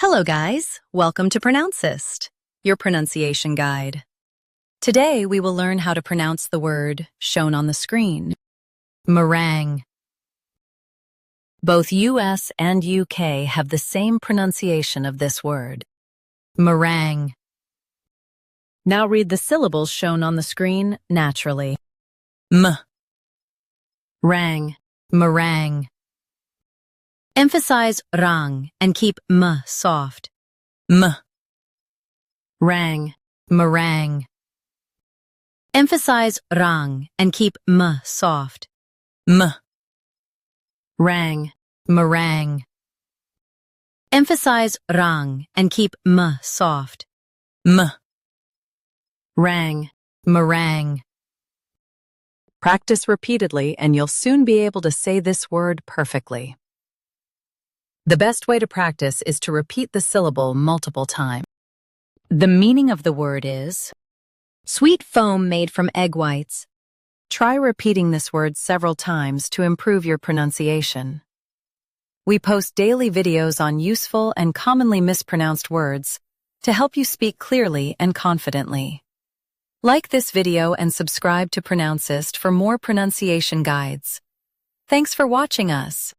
Hello guys, welcome to Pronouncist, your pronunciation guide. Today we will learn how to pronounce the word shown on the screen, meringue. Both US and UK have the same pronunciation of this word, meringue. Now read the syllables shown on the screen naturally. Rang, meringue. Emphasize rang and keep m soft. Rang, meringue. Emphasize rang and keep m soft. Rang, meringue. Emphasize rang and keep m soft. Rang, meringue. Practice repeatedly and you'll soon be able to say this word perfectly. The best way to practice is to repeat the syllable multiple times. The meaning of the word is sweet foam made from egg whites. Try repeating this word several times to improve your pronunciation. We post daily videos on useful and commonly mispronounced words to help you speak clearly and confidently. Like this video and subscribe to Pronouncist for more pronunciation guides. Thanks for watching us.